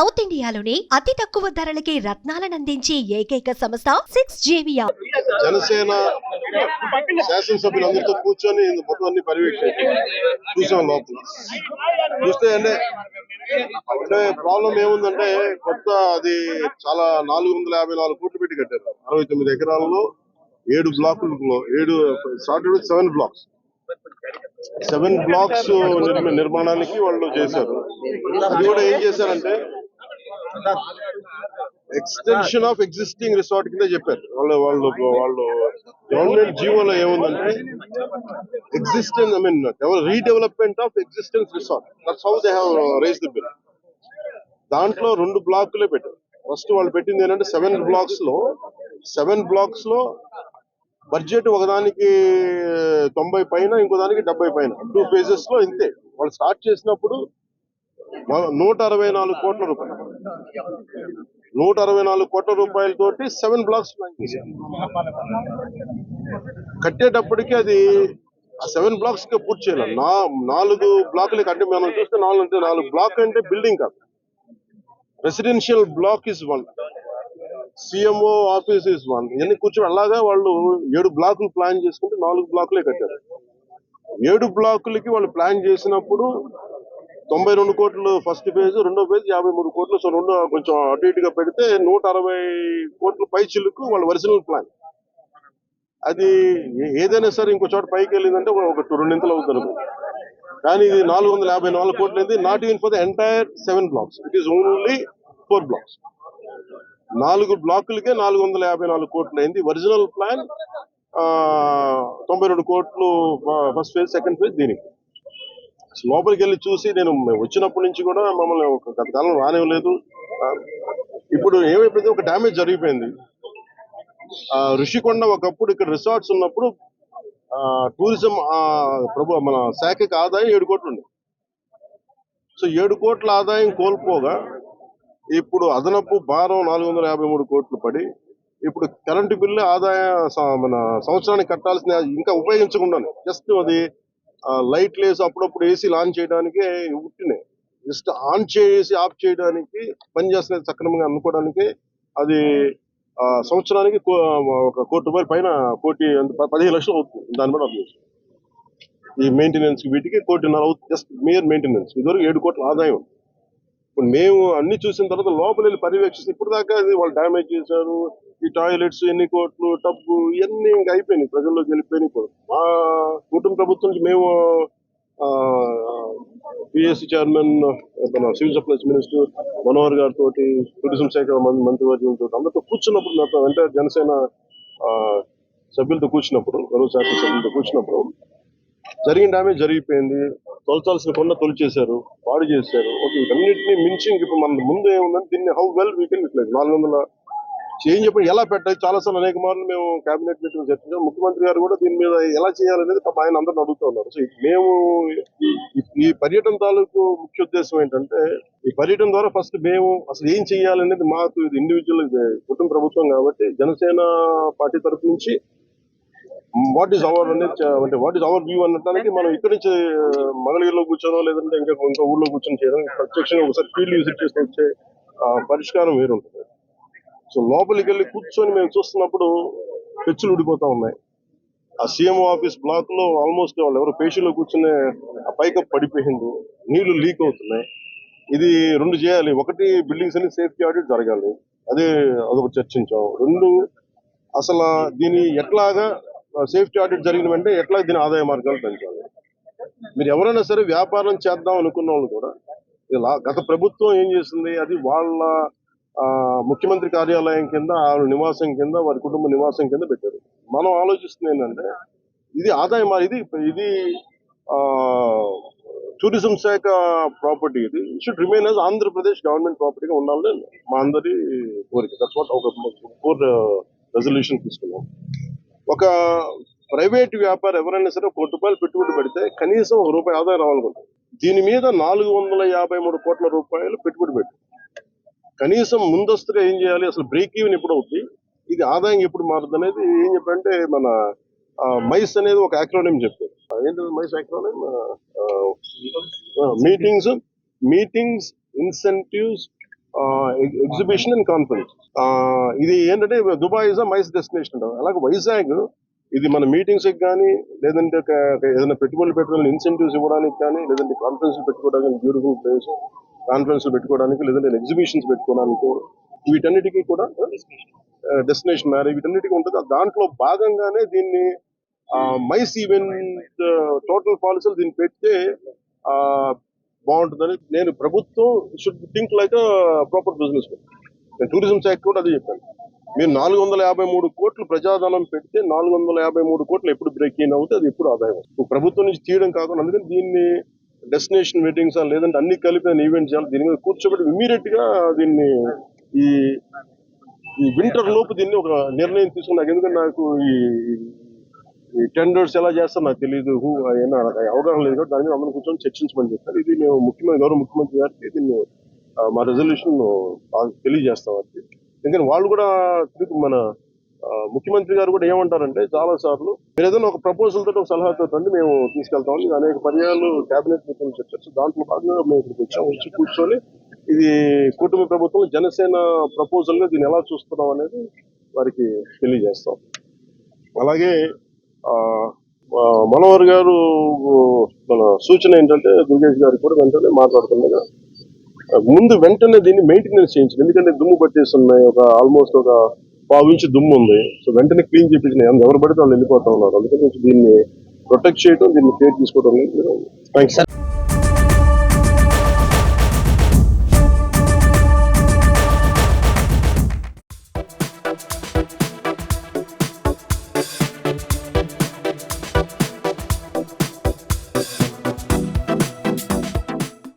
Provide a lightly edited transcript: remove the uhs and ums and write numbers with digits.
South ఇండియాలోని అతి తక్కువ ధరలకి రత్నాలను అందించే ఏకైక సంస్థ 6JVR. జనసేన శాసనసభ్యులందరితో కూర్చొని మొత్తం అన్ని పర్యవేక్షణ చూసాం. లోపల చూస్తే అంటే ప్రాబ్లం ఏముందంటే కొత్త అది చాలా 454 కోట్లు పెట్టి కట్టారు. 69 ఎకరాలలో 7 బ్లాకులలో 7 బ్లాక్స్ 7 బ్లాక్స్ నిర్మాణానికి వాళ్ళు చేశారు. అది కూడా ఏం చేశారంటే ఎక్స్టెన్షన్ ఆఫ్ ఎగ్జిస్టింగ్ రిసార్ట్ కింద చెప్పారు. వాళ్ళు గవర్నమెంట్ జీవోలో ఏముందంటే existence redevelopment of existence resort. That's how they have raised the bill. దాంట్లో 2 బ్లాకులే పెట్టారు. ఫస్ట్ వాళ్ళు పెట్టింది ఏంటంటే 7 బ్లాక్స్ లో బడ్జెట్ ఒకదానికి 90 పైన, ఇంకో దానికి 70 పైన, 2 phases లో ఇంతే. వాళ్ళు స్టార్ట్ చేసినప్పుడు 164 కోట్ల రూపాయలు 164 కోట్ల రూపాయలతోటి 7 బ్లాక్స్ ప్లాన్ చేశారు. కట్టేటప్పటికి అది 7 బ్లాక్స్ కి పూర్తి చేయాలి. 4 బ్లాకులు కట్టి మనం చూస్తే 4 బ్లాక్ అంటే బిల్డింగ్ కాదు, residential block is 1, CMO office is 1. ఇవన్నీ కూర్చొని అలాగా వాళ్ళు 7 బ్లాకులు ప్లాన్ చేసుకుంటే 4 బ్లాకులే కట్టారు. 7 బ్లాకులకి వాళ్ళు ప్లాన్ చేసినప్పుడు 92 కోట్లు ఫస్ట్ ఫేజ్, రెండో ఫేజ్ 53 కోట్లు. సో రెండు కొంచెం అటు ఇటుగా పెడితే 160 కోట్ల పై చిలుకు వాళ్ళ ఒరిజినల్ ప్లాన్. అది ఏదైనా సరే ఇంకో చోట పైకి వెళ్ళిందంటే ఒక 2 అవుతుంది. కానీ ఇది 454 కోట్లు అయింది. Not even for the entire 7 blocks, it is only 4 blocks. 4 బ్లాకులకే 454 కోట్లు అయింది. ఒరిజినల్ ప్లాన్ 92 కోట్లు ఫస్ట్ ఫేజ్, సెకండ్ ఫేజ్. దీనికి లోపలికి వెళ్ళి చూసి నేను వచ్చినప్పటి నుంచి కూడా మమ్మల్ని గత కాలం రానివ్వలేదు. ఇప్పుడు ఏమైపోయింది, ఒక డ్యామేజ్ జరిగిపోయింది. ఋషికొండ ఒకప్పుడు ఇక్కడ రిసార్ట్స్ ఉన్నప్పుడు టూరిజం మన శాఖకి ఆదాయం 7 కోట్లు ఉంది. సో 7 కోట్ల ఆదాయం కోల్పోగా ఇప్పుడు అదనపు భారం 453 కోట్లు పడి ఇప్పుడు కరెంటు బిల్లు మన సంవత్సరానికి కట్టాల్సిన ఇంకా ఉపయోగించకుండా జస్ట్ అది లైట్లు వేసి అప్పుడప్పుడు ఏసీ ఆన్ చేయడానికి ఉట్టినాయి. జస్ట్ ఆన్ చేసి ఆఫ్ చేయడానికి పనిచేస్తున్నది సక్రమంగా అనుకోవడానికి అది సంవత్సరానికి ఒక 1 కోటి రూపాయల పైన, 15 లక్షలు అవుతుంది. దాన్ని బట్టి అర్థం చేసుకోండి. ఈ మెయింటెనెన్స్ వీటికి 1.5 కోటి అవుతుంది, జస్ట్ మేయర్ మెయింటెనెన్స్. ఇదివరకు 7 కోట్ల ఆదాయం. ఇప్పుడు మేము అన్ని చూసిన తర్వాత లోపల వెళ్ళి పర్యవేక్షిస్తే ఇప్పుడు దాకా అది వాళ్ళు డ్యామేజ్ చేశారు. ఈ టాయిలెట్స్ ఎన్ని కోట్లు, టబ్బు, ఇవన్నీ ఇంకా అయిపోయినాయి, ప్రజల్లోకి వెళ్ళిపోయినాయి. మా కుటుంబ ప్రభుత్వం నుంచి మేము PSC chairman, civil supplies minister Manohar గారితో, టూరిజం శాఖ మంత్రివర్గంతో అందరితో కూర్చున్నప్పుడు, మొత్తం అంటే జనసేన సభ్యులతో కూర్చున్నప్పుడు, గౌరవ శాఖ సభ్యులతో కూర్చున్నప్పుడు జరిగిన డ్యామేజ్ జరిగిపోయింది. తొలచాల్సిన కొండ తొలిచేశారు, పాడు చేశారు. ఓకే, వీటన్నిటిని మించి ఇప్పుడు మన ముందు ఏముందంటే దీన్ని how well we can utilize. 400 change చెప్పి ఎలా పెట్టాలి, చాలాసార్లు అనేక మార్లు మేము కేబినెట్ మీటింగ్ చర్చించాం. ముఖ్యమంత్రి గారు కూడా దీని మీద ఎలా చేయాలనేది ఆయన అందరిని అడుగుతూ ఉన్నారు. సో మేము ఈ పర్యటన తాలూకు ముఖ్య ఉద్దేశం ఏంటంటే, ఈ పర్యటన ద్వారా ఫస్ట్ మేము అసలు ఏం చేయాలనేది మాకు ఇది ఇండివిజువల్ కుటుంబ ప్రభుత్వం కాబట్టి జనసేన పార్టీ తరఫు నుంచి వాట్ ఈస్ అవర్ అనేది, అంటే వాట్ ఈస్ అవర్ వ్యూ అనడానికి మనం ఇక్కడి నుంచి మంగళగిరిలో కూర్చోనో లేదంటే ఇంకా ఊళ్ళో కూర్చొని చేయడం, ప్రత్యక్షంగా ఒకసారి ఫీల్డ్ విజిట్ చేసి వచ్చే పరిష్కారం వేరుంటుంది. సో లోపలికి వెళ్ళి కూర్చొని మేము చూస్తున్నప్పుడు పెచ్చులు ఊడిపోతా ఉన్నాయి. ఆ సీఎంఓ ఆఫీస్ బ్లాక్ లో ఆల్మోస్ట్ వాళ్ళు ఎవరు పేషెంట్లో కూర్చునే ఆ పైకప్ పడిపోయింది, నీళ్లు లీక్ అవుతున్నాయి. ఇది 2 చేయాలి. ఒకటి, బిల్డింగ్స్ అన్ని సేఫ్టీ ఆడిట్ జరగాలి, అదొక చర్చించాం. 2, అసలు దీని ఎట్లాగా సేఫ్టీ ఆడిట్ జరిగిన వెంటనే ఎట్లా దీని ఆదాయ మార్గాలు పెంచాలి. మీరు ఎవరైనా సరే వ్యాపారం చేద్దాం అనుకున్న వాళ్ళు కూడా, గత ప్రభుత్వం ఏం చేసింది, అది వాళ్ళ ముఖ్యమంత్రి కార్యాలయం కింద, ఆవిడ నివాసం కింద, వారి కుటుంబ నివాసం కింద పెట్టారు. మనం ఆలోచిస్తుంది ఏంటంటే ఇది ఆదాయం, ఇది టూరిజం శాఖ ప్రాపర్టీ. ఇది should remain as Andhra Pradesh government ప్రాపర్టీగా ఉండాలని మా అందరి కోరిక. దట్స్ వాట్ ఒక 4 రెజల్యూషన్ తీసుకున్నాం. ఒక ప్రైవేట్ వ్యాపారం ఎవరైనా సరే 1 కోటి రూపాయలు పెట్టుబడి పెడితే కనీసం ₹1 ఆదాయం రావాలనుకుంటారు. దీని మీద 453 కోట్ల రూపాయలు పెట్టుబడి పెట్టి కనీసం ముందస్తుగా ఏం చేయాలి, అసలు బ్రేక్ ఈవెన్ ఎప్పుడు అవుతుంది, ఇది ఆదాయం ఎప్పుడు మారుతుంది అనేది ఏం చెప్పంటే, మన మైస్ అనేది ఒక యాక్రోనిమ్ చెప్పారు. ఏంటంటే MICE acronym meetings, incentives, exhibition and conference. ఇది ఏంటంటే Dubai is a MICE destination అంటారు. అలాగే వైజాగ్ ఇది మన మీటింగ్స్ కానీ లేదంటే ఏదైనా పెట్టుబడులు పెట్టడానికి ఇన్సెంటివ్స్ ఇవ్వడానికి కానీ లేదంటే కాన్ఫరెన్స్ పెట్టుకోవడానికి బ్యూటిఫుల్ ప్లేస్, కాన్ఫరెన్స్ పెట్టుకోవడానికి లేదంటే ఎగ్జిబిషన్స్ పెట్టుకోవడానికి వీటన్నిటికీ కూడా డెస్టినేషన్ మ్యారేజ్ వీటన్నిటికీ ఉంటుంది. దాంట్లో భాగంగానే దీన్ని మైస్ ఈవెంట్ టోటల్ పాలసీలు దీన్ని పెడితే బాగుంటుందని నేను ప్రభుత్వం should think like proper business. నేను టూరిజం శాఖ కూడా అదే చెప్పాను. మీరు 453 కోట్లు ప్రజాధనం పెడితే 453 కోట్లు ఎప్పుడు బ్రేక్ ఇన్ అవుతే అది ఎప్పుడు ఆదాయం. ప్రభుత్వం నుంచి తీయడం కాకుండా అందుకని దీన్ని డెస్టినేషన్ వెడ్డింగ్స్ లేదంటే అన్ని కలిపి ఈవెంట్ చేయాలి. దీని మీద కూర్చోబెట్టి ఇమీడియట్ గా దీన్ని ఈ వింటర్ లోపు దీన్ని ఒక నిర్ణయం తీసుకున్నాను. ఎందుకంటే నాకు ఈ టెండర్స్ ఎలా చేస్తారో నాకు తెలియదు, నాకు అవగాహన లేదు కాబట్టి దాని మీద అందరూ కూర్చొని చర్చించమని చెప్పారు. ఇది మేము గౌరవ ముఖ్యమంత్రి గారికి దీన్ని మా రెజల్యూషన్ తెలియజేస్తాం. అది ఎందుకంటే వాళ్ళు కూడా మన ముఖ్యమంత్రి గారు కూడా ఏమంటారంటే చాలా సార్లు మీరు ఏదైనా ఒక ప్రపోజల్ తోటి ఒక సలహాతో రండి మేము తీసుకెళ్తామని అనేక పర్యాలు కేబినెట్ మీటింగ్ చెప్పారు. దాంట్లో భాగంగా మేము ఇక్కడికి వచ్చి కూర్చొని ఇది కుటుంబ ప్రభుత్వం జనసేన ప్రపోజల్ గా దీన్ని ఎలా చూస్తున్నాం అనేది వారికి తెలియజేస్తాం. అలాగే మనోహర్ గారు మన సూచన ఏంటంటే దుర్గేష్ గారు కూడా వెంటనే మాట్లాడుతుండగా ముందు వెంటనే దీన్ని మెయింటెనెన్స్ చేయించింది. ఎందుకంటే దుమ్ము పట్టేసి ఉన్నాయి, ఆల్మోస్ట్ ఒక 1/4 ఇంచు దుమ్ము ఉంది. సో వెంటనే క్లీన్ చేయించిన ఎవరు పడితే వాళ్ళు వెళ్ళిపోతా ఉన్నారు. అందుకని దీన్ని ప్రొటెక్ట్ చేయడం, దీన్ని కేర్ తీసుకోవడం లేదు. థ్యాంక్స్.